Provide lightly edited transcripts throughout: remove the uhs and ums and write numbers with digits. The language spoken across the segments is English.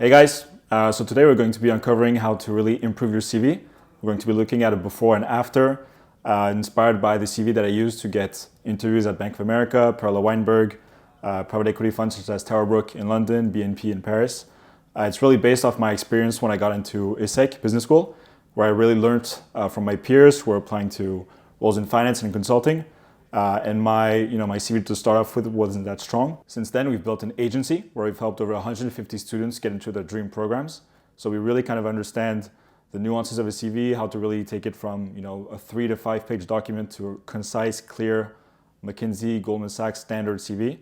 Hey guys, so today we're going to be uncovering how to really improve your CV. We're going to be looking at a before and after, inspired by the CV that I used to get interviews at Bank of America, Perella Weinberg, private equity funds such as Towerbrook in London, BNP in Paris. It's really based off my experience when I got into ISEC Business School, where I really learned from my peers who are applying to roles in finance and consulting. And my CV to start off with wasn't that strong. Since then, we've built an agency where we've helped over 150 students get into their dream programs. So we really kind of understand the nuances of a CV, how to really take it from a 3 to 5 page document to a concise, clear McKinsey, Goldman Sachs standard CV,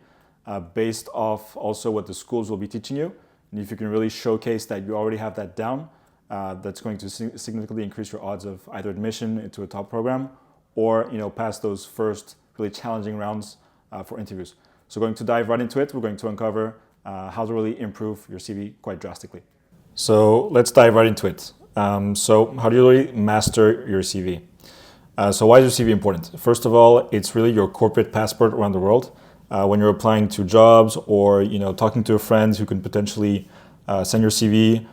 based off also what the schools will be teaching you. And if you can really showcase that you already have that down, that's going to significantly increase your odds of either admission into a top program or pass those first really challenging rounds for interviews. So going to dive right into it, we're going to uncover how to really improve your CV quite drastically. So let's dive right into it. So how do you really master your CV? So why is your CV important? First of all, it's really your corporate passport around the world. When you're applying to jobs or talking to a friend who can potentially send your CV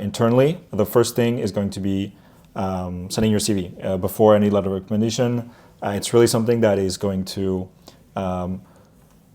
internally, the first thing is going to be sending your CV before any letter of recommendation. It's really something that is going to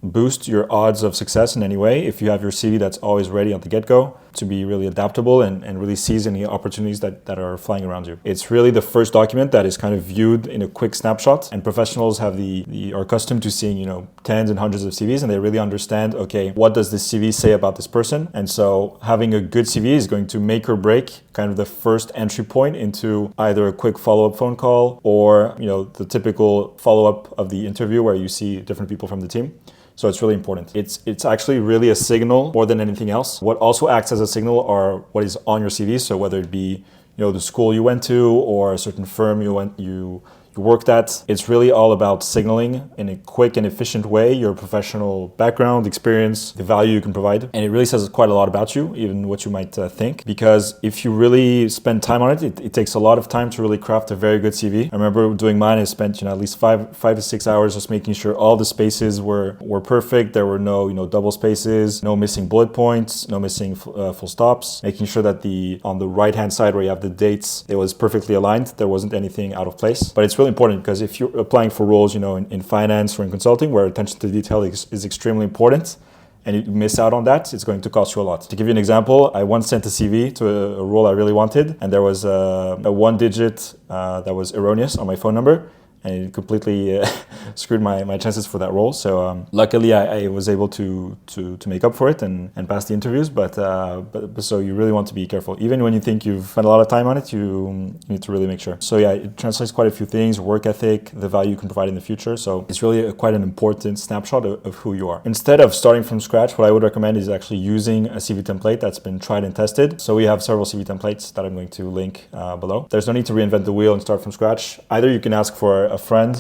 boost your odds of success in any way if you have your CV that's always ready at the get-go to be really adaptable and really seize any opportunities that are flying around you. It's really the first document that is kind of viewed in a quick snapshot, and professionals are accustomed to seeing tens and hundreds of CVs, and they really understand, okay, what does this CV say about this person? And so having a good CV is going to make or break kind of the first entry point into either a quick follow-up phone call or the typical follow-up of the interview where you see different people from the team. So it's really important. It's actually really a signal more than anything else. What also acts as a signal are what is on your CV. So whether it be the school you went to or a certain firm you worked at, it's really all about signaling in a quick and efficient way your professional background, experience, the value you can provide. And it really says quite a lot about you, even what you might think. Because if you really spend time on it, it takes a lot of time to really craft a very good CV. I remember doing mine, I spent at least five to 6 hours just making sure all the spaces were perfect. There were no double spaces, no missing bullet points, no missing full stops, making sure that on the right hand side where you have the dates, it was perfectly aligned. There wasn't anything out of place. But it's really important because if you're applying for roles in finance or in consulting where attention to detail is extremely important and you miss out on that, it's going to cost you a lot. To give you an example, I once sent a CV to a role I really wanted, and there was a one digit that was erroneous on my phone number, and it completely screwed my chances for that role. So luckily I was able to make up for it and pass the interviews, but so you really want to be careful. Even when you think you've spent a lot of time on it, you need to really make sure. So yeah, it translates quite a few things: work ethic, the value you can provide in the future. So it's really quite an important snapshot of who you are. Instead of starting from scratch, what I would recommend is actually using a CV template that's been tried and tested. So we have several CV templates that I'm going to link below. There's no need to reinvent the wheel and start from scratch. Either you can ask for a friend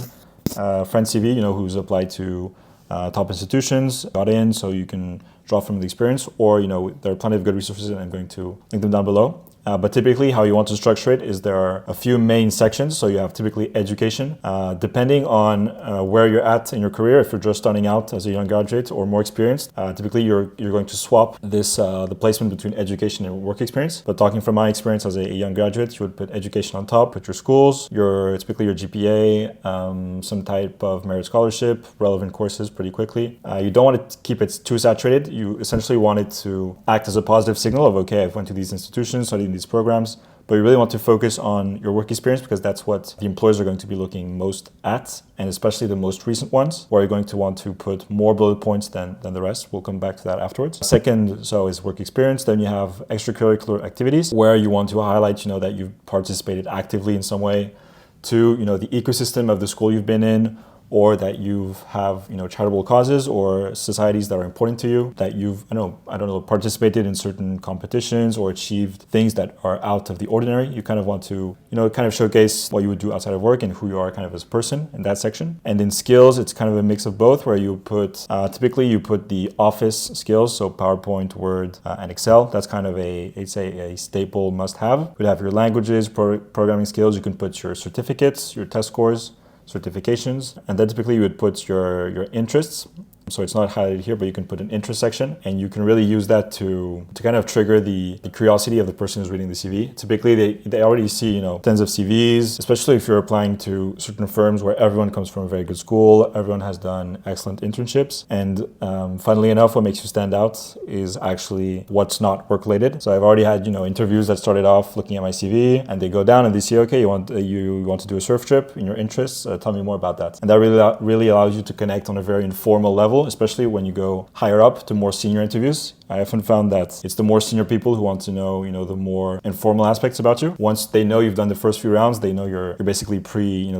CV, who's applied to top institutions, got in, so you can draw from the experience, or there are plenty of good resources, and I'm going to link them down below. But typically how you want to structure it is there are a few main sections. So you have typically education, depending on where you're at in your career. If you're just starting out as a young graduate or more experienced, typically you're going to swap the placement between education and work experience. But talking from my experience as a young graduate, you would put education on top, put your schools, typically your GPA, some type of merit scholarship, relevant courses pretty quickly. You don't want to keep it too saturated. You essentially want it to act as a positive signal of, okay, I've went to these institutions, studied these programs, but you really want to focus on your work experience because that's what the employers are going to be looking most at, and especially the most recent ones, where you're going to want to put more bullet points than the rest. We'll come back to that afterwards. Second, is work experience. Then you have extracurricular activities where you want to highlight, that you've participated actively in some way to, the ecosystem of the school you've been in, or that you have, charitable causes or societies that are important to you, that you've, participated in certain competitions or achieved things that are out of the ordinary. You kind of want to, showcase what you would do outside of work and who you are kind of as a person in that section. And in skills, it's kind of a mix of both, where you put, typically you put the office skills, so PowerPoint, Word, and Excel. That's kind of a staple must-have. You would have your languages, programming skills. You can put your certificates, your test scores, certifications, and then typically you would put your interests, So it's not highlighted here, but you can put an interest section, and you can really use that to kind of trigger the curiosity of the person who's reading the CV. Typically, they already see, you know, tens of CVs, especially if you're applying to certain firms where everyone comes from a very good school, everyone has done excellent internships. And funnily enough, what makes you stand out is actually what's not work related. So I've already had, you know, interviews that started off looking at my CV, and they go down and they see, okay, you want to do a surf trip in your interests, tell me more about that. And that really allows you to connect on a very informal level, especially when you go higher up to more senior interviews. I often found that it's the more senior people who want to know, you know, the more informal aspects about you. Once they know you've done the first few rounds, they know you're basically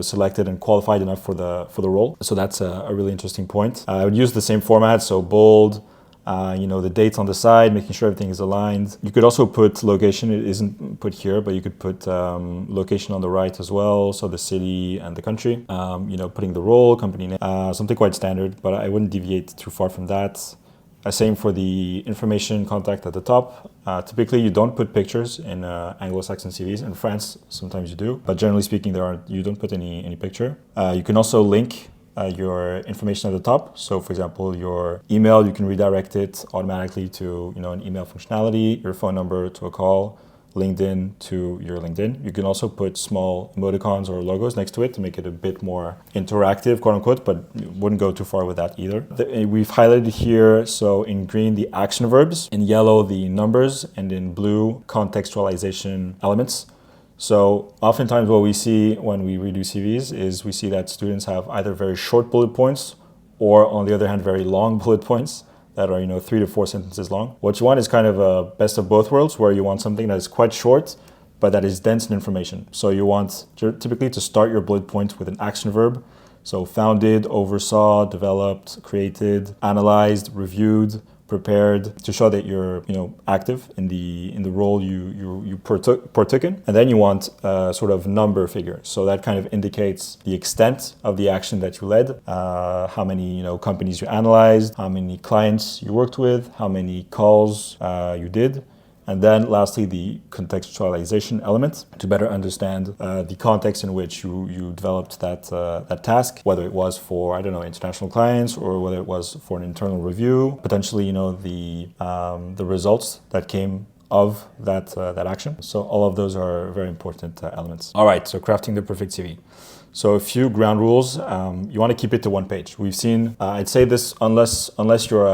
selected and qualified enough for the role. So that's a really interesting point. I would use the same format, so bold, the dates on the side, making sure everything is aligned. You could also put location. It isn't put here, but you could put location on the right as well. So the city and the country, putting the role, company name, something quite standard, but I wouldn't deviate too far from that. Same for the information contact at the top. Typically, you don't put pictures in Anglo-Saxon CVs. In France, sometimes you do, but generally speaking, you don't put any picture. You can also link your information at the top. So for example, your email, you can redirect it automatically to an email functionality, your phone number to a call, LinkedIn to your LinkedIn. You can also put small emoticons or logos next to it to make it a bit more interactive, quote unquote, but wouldn't go too far with that either. We've highlighted here, so in green, the action verbs, in yellow, the numbers, and in blue, contextualization elements. So oftentimes what we see when we redo CVs is we see that students have either very short bullet points or, on the other hand, very long bullet points that are 3 to 4 sentences long. What you want is kind of a best of both worlds, where you want something that is quite short but that is dense in information. So you want typically to start your bullet point with an action verb. So founded, oversaw, developed, created, analyzed, reviewed, prepared, to show that you're active in the role you partook in. And then you want a sort of number figure. So that kind of indicates the extent of the action that you led, how many companies you analyzed, how many clients you worked with, how many calls you did. And then lastly, the contextualization element, to better understand the context in which you developed that task, whether it was for, international clients, or whether it was for an internal review, potentially, the results that came of that action. So all of those are very important elements. All right, so crafting the perfect CV. So a few ground rules. You want to keep it to one page. We've seen, I'd say this, unless you're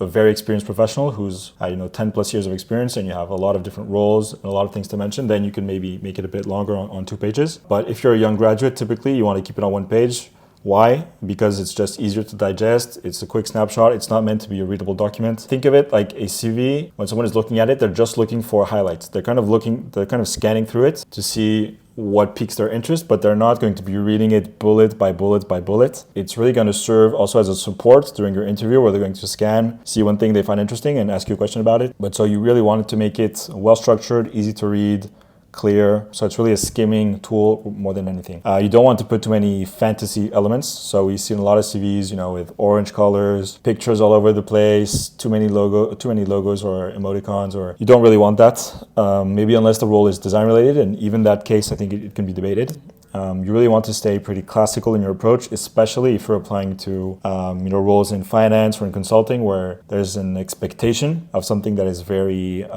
a very experienced professional who's 10 plus years of experience and you have a lot of different roles and a lot of things to mention, then you can maybe make it a bit longer on 2 pages. But if you're a young graduate, typically you want to keep it on 1 page. Why? Because it's just easier to digest. It's a quick snapshot. It's not meant to be a readable document. Think of it like a CV. When someone is looking at it, they're just looking for highlights. They're kind of scanning through it to see what piques their interest, but they're not going to be reading it bullet by bullet by bullet. It's really going to serve also as a support during your interview, where they're going to scan, see one thing they find interesting and ask you a question about it. But so you really want it to make it well structured, easy to read, clear. So it's really a skimming tool more than anything. You don't want to put too many fantasy elements. So we've seen a lot of CVs, with orange colors, pictures all over the place, too many logos or emoticons, or you don't really want that. Maybe unless the role is design related, and even that case, I think it can be debated. You really want to stay pretty classical in your approach, especially if you're applying to roles in finance or in consulting, where there's an expectation of something that is very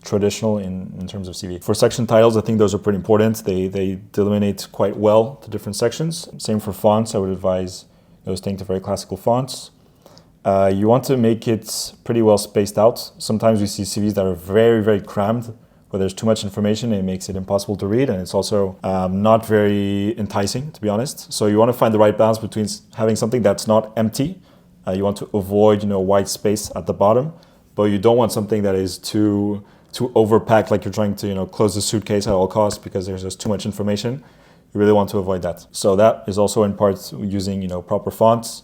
traditional in terms of CV. For section titles, I think those are pretty important. They delineate quite well the different sections. Same for fonts. I would advise staying to very classical fonts. You want to make it pretty well spaced out. Sometimes we see CVs that are very, very crammed, where there's too much information and it makes it impossible to read, and it's also not very enticing, to be honest. So you want to find the right balance between having something that's not empty. You want to avoid white space at the bottom, but you don't want something that is too overpacked, like you're trying to close the suitcase at all costs because there's just too much information. You really want to avoid that. So that is also in part using proper fonts.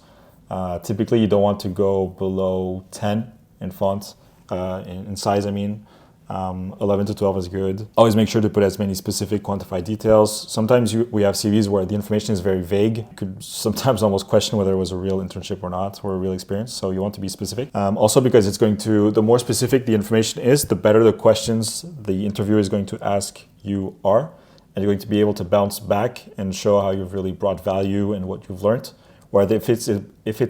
Typically you don't want to go below 10 in font, in size, 11 to 12 is good. Always make sure to put as many specific quantified details. Sometimes we have CVs where the information is very vague. You could sometimes almost question whether it was a real internship or not, or a real experience. So you want to be specific. Also because the more specific the information is, the better the questions the interviewer is going to ask you are. And you're going to be able to bounce back and show how you've really brought value and what you've learned. Where if it's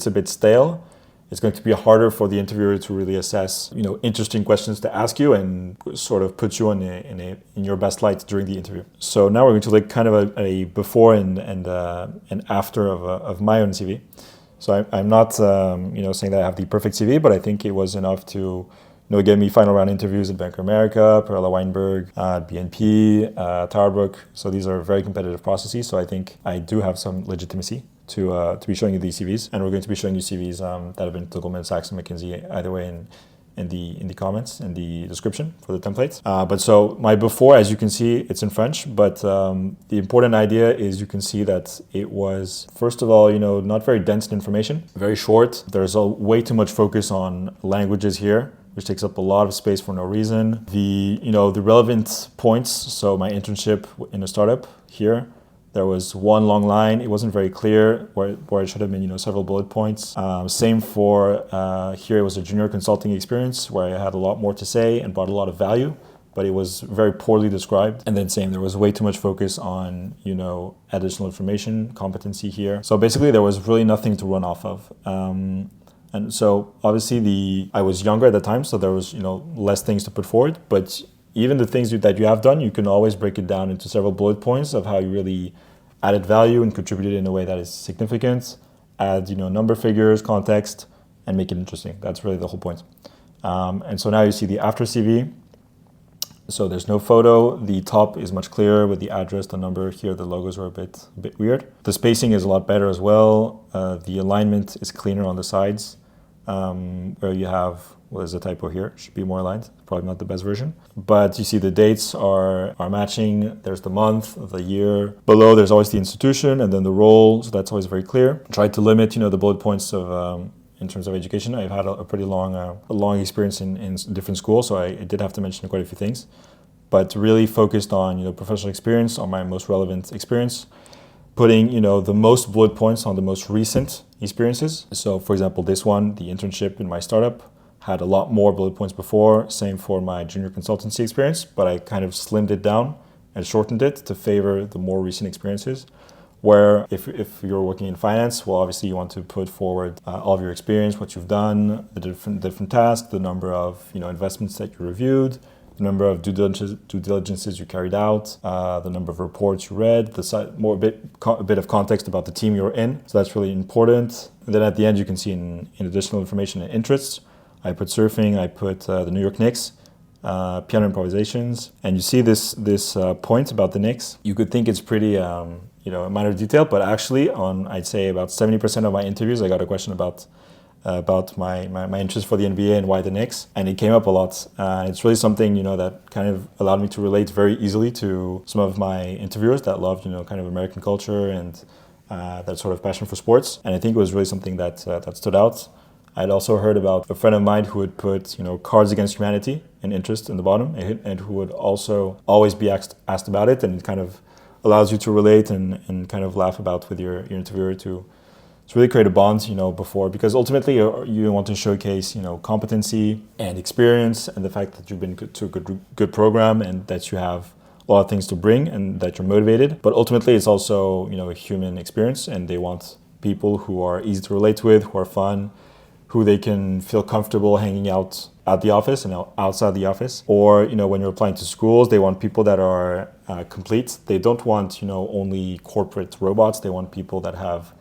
a bit stale, it's going to be harder for the interviewer to really assess, interesting questions to ask you and sort of put you in your best light during the interview. So now we're going to look kind of a before and after of my own CV. So I'm not, saying that I have the perfect CV, but I think it was enough to, get me final round interviews at Bank of America, Perella Weinberg, BNP, TowerBrook. So these are very competitive processes. So I think I do have some legitimacy to be showing you these CVs, and we're going to be showing you CVs that have been to Goldman Sachs and McKinsey either way in the comments in the description for the templates. But so my before, as you can see, it's in French, but the important idea is you can see that it was, first of all, not very dense in information, very short. There's way too much focus on languages here, which takes up a lot of space for no reason. The relevant points, so my internship in a startup here, there was one long line. It wasn't very clear where it should have been, several bullet points. Same for here, it was a junior consulting experience where I had a lot more to say and brought a lot of value, but it was very poorly described. And then same, there was way too much focus on, additional information, competency here. So basically there was really nothing to run off of. And so obviously I was younger at the time, so there was, less things to put forward, but even the things that you have done, you can always break it down into several bullet points of how you really added value and contributed in a way that is significant, add, number, figures, context, and make it interesting. That's really the whole point. And so now you see the after CV. So there's no photo. The top is much clearer with the address, the number. Here the logos are a bit weird. The spacing is a lot better as well. The alignment is cleaner on the sides, where you have, there's a typo here, should be more aligned, probably not the best version. But you see the dates are matching, there's the month, the year. Below there's always the institution and then the role, so that's always very clear. Try to limit, the bullet points of in terms of education. I've had a pretty long experience in different schools, so I did have to mention quite a few things. But really focused on, professional experience, on my most relevant experience. Putting, the most bullet points on the most recent experiences. So for example, this one, the internship in my startup, had a lot more bullet points before. Same for my junior consultancy experience, but I kind of slimmed it down and shortened it to favor the more recent experiences. Where if you're working in finance, well, obviously you want to put forward all of your experience, what you've done, the different tasks, the number of investments that you reviewed, the number of due diligences you carried out, the number of reports you read, a bit of context about the team you're in. So that's really important. And then at the end, you can see in additional information and interests. I put surfing, I put the New York Knicks, piano improvisations, and you see this point about the Knicks. You could think it's pretty, a minor detail, but actually on, I'd say about 70% of my interviews, I got a question about my interest for the NBA and why the Knicks, and it came up a lot. It's really something, that kind of allowed me to relate very easily to some of my interviewers that loved, kind of American culture and that sort of passion for sports. And I think it was really something that stood out. I'd also heard about a friend of mine who would put, Cards Against Humanity and interest in the bottom, and who would also always be asked about it, and it kind of allows you to relate and kind of laugh about with your interviewer to really create a bond, before, because ultimately you want to showcase, competency and experience and the fact that you've been to a good program and that you have a lot of things to bring and that you're motivated. But ultimately it's also, a human experience, and they want people who are easy to relate with, who are fun, who they can feel comfortable hanging out at the office and outside the office. Or, when you're applying to schools, they want people that are complete. They don't want, only corporate robots. They want people that have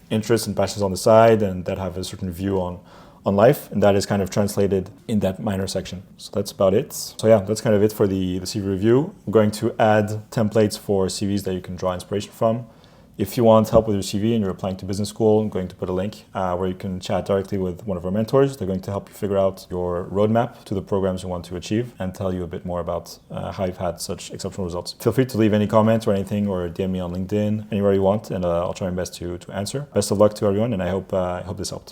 interests and passions on the side and that have a certain view on life. And that is kind of translated in that minor section. So that's about it. So yeah, that's kind of it for the CV review. I'm going to add templates for CVs that you can draw inspiration from. If you want help with your CV and you're applying to business school, I'm going to put a link where you can chat directly with one of our mentors. They're going to help you figure out your roadmap to the programs you want to achieve and tell you a bit more about how you've had such exceptional results. Feel free to leave any comments or anything, or DM me on LinkedIn, anywhere you want, and I'll try my best to answer. Best of luck to everyone, and I hope this helped.